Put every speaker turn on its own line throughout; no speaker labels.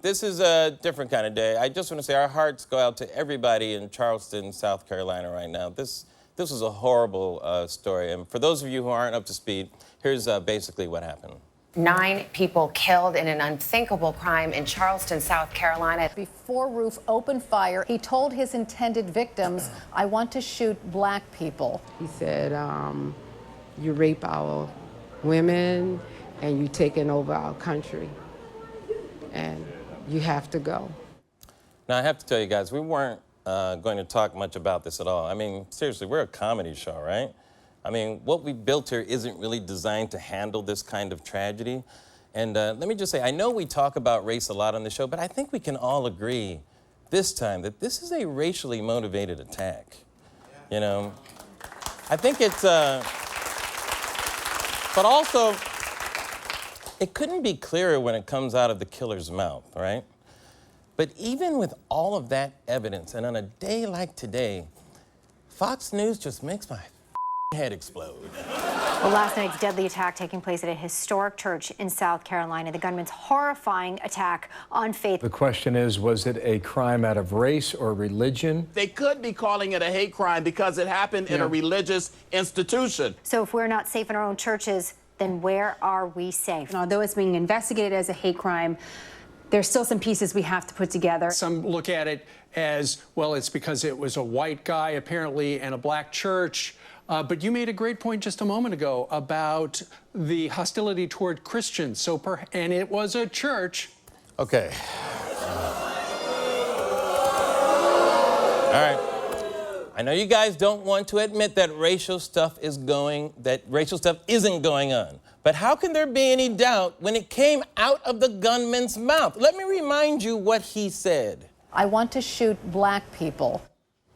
This is a different kind of day. I just want to say our hearts go out to everybody in Charleston, South Carolina right now. This was a horrible story. And for those of you who aren't up to speed, here's basically what happened.
9 people killed in an unthinkable crime in Charleston, South Carolina.
Before Roof opened fire, he told his intended victims, "I want to shoot black people."
He said, you rape our women and you taking over our country and you have to go.
Now, I have to tell you guys, we weren't going to talk much about this at all. I mean, seriously, we're a comedy show, right? I mean, what we built here isn't really designed to handle this kind of tragedy. And let me just say, I know we talk about race a lot on the show, but I think we can all agree this time that this is a racially motivated attack. You know, I think it's, but also, it couldn't be clearer when it comes out of the killer's mouth, right? But even with all of that evidence, and on a day like today, Fox News just makes my head explode.
Well, last night's deadly attack taking place at a historic church in South Carolina. The gunman's horrifying attack on faith.
The question is, was it a crime out of race or religion?
They could be calling it a hate crime because it happened in a religious institution.
So if we're not safe in our own churches, then where are we safe?
And although it's being investigated as a hate crime, there's still some pieces we have to put together.
Some look at it as, well, it's because it was a white guy, apparently, in a black church. But you made a great point just a moment ago about the hostility toward Christians. And it was a church.
Okay. All right. I know you guys don't want to admit that racial stuff isn't going on. But how can there be any doubt when it came out of the gunman's mouth? Let me remind you what he said.
"I want to shoot black people."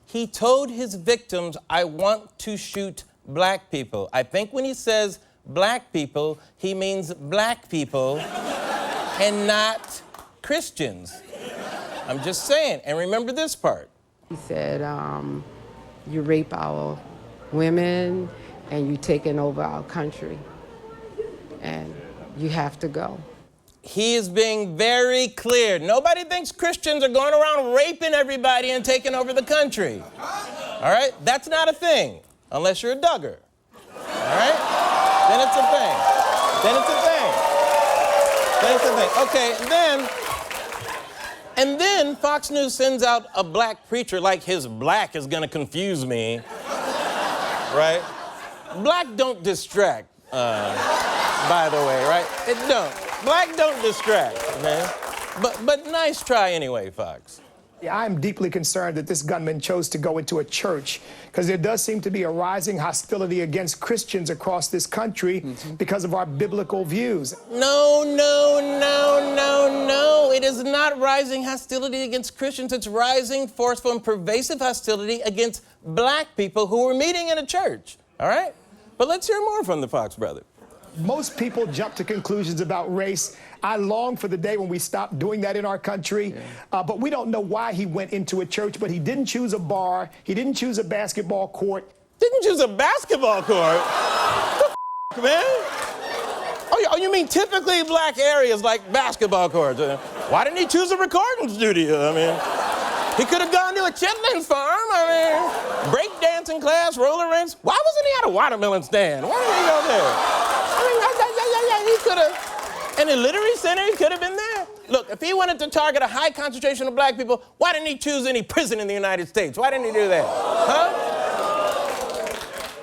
He told his victims, "I want to shoot black people." I think when he says black people, he means black people and not Christians. I'm just saying. And remember this part.
He said, you rape our women and you taking over our country and you have to go.
He is being very clear. Nobody thinks Christians are going around raping everybody and taking over the country. All right? That's not a thing, unless you're a Duggar. All right? Then it's a thing. Then it's a thing. Then it's a thing. Okay, and then Fox News sends out a black preacher like his black is going to confuse me. Right? Black don't distract, by the way, right? It don't. Black don't distract, man. But nice try anyway, Fox.
Yeah, I'm deeply concerned that this gunman chose to go into a church because there does seem to be a rising hostility against Christians across this country because of our biblical views.
No. It is not rising hostility against Christians. It's rising forceful and pervasive hostility against black people who were meeting in a church, all right? But let's hear more from the Fox brother.
Most people jump to conclusions about race. I long for the day when we stop doing that in our country. But we don't know why he went into a church, but he didn't choose a bar. He didn't choose a basketball court.
Didn't choose a basketball court? The man? Oh, you mean typically black areas like basketball courts? Why didn't he choose a recording studio? I mean, he could have gone to a chitlins farm. I mean, breakdancing class, roller rinks. Why wasn't he at a watermelon stand? Why didn't he go there? I mean, he could have. And the literary center, he could have been there. Look, if he wanted to target a high concentration of black people, why didn't he choose any prison in the United States? Why didn't he do that? Huh?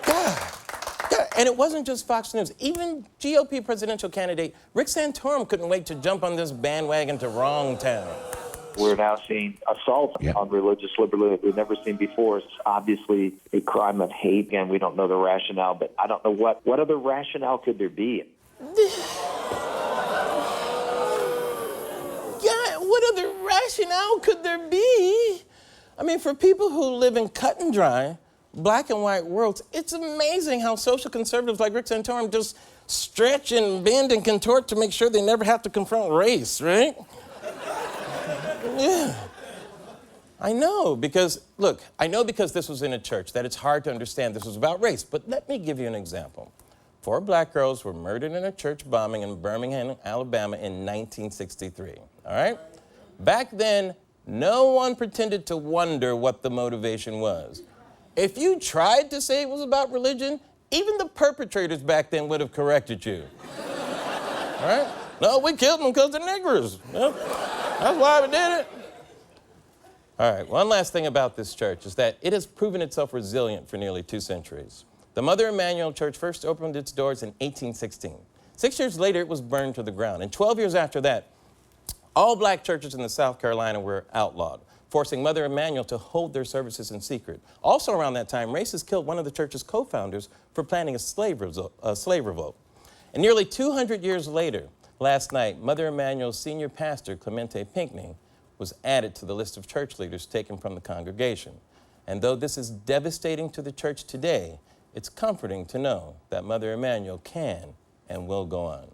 God. And it wasn't just Fox News. Even GOP presidential candidate Rick Santorum couldn't wait to jump on this bandwagon to wrong town.
We're now seeing assault on religious liberty that we've never seen before. It's obviously a crime of hate. Again, we don't know the rationale, but I don't know what other rationale could there be?
What other rationale could there be? I mean, for people who live in cut and dry, black and white worlds, it's amazing how social conservatives like Rick Santorum just stretch and bend and contort to make sure they never have to confront race, right? Yeah. I know because this was in a church that it's hard to understand this was about race. But let me give you an example. 4 black girls were murdered in a church bombing in Birmingham, Alabama in 1963, all right? Back then, no one pretended to wonder what the motivation was. If you tried to say it was about religion, even the perpetrators back then would have corrected you. All right? No, we killed them because they're niggers. Yep. That's why we did it. All right, one last thing about this church is that it has proven itself resilient for nearly 2 centuries. The Mother Emanuel Church first opened its doors in 1816. 6 years later, it was burned to the ground. And 12 years after that, all black churches in the South Carolina were outlawed, forcing Mother Emanuel to hold their services in secret. Also around that time, racists killed one of the church's co-founders for planning a slave revolt. And nearly 200 years later, last night, Mother Emanuel's senior pastor, Clemente Pinckney, was added to the list of church leaders taken from the congregation. And though this is devastating to the church today, it's comforting to know that Mother Emanuel can and will go on.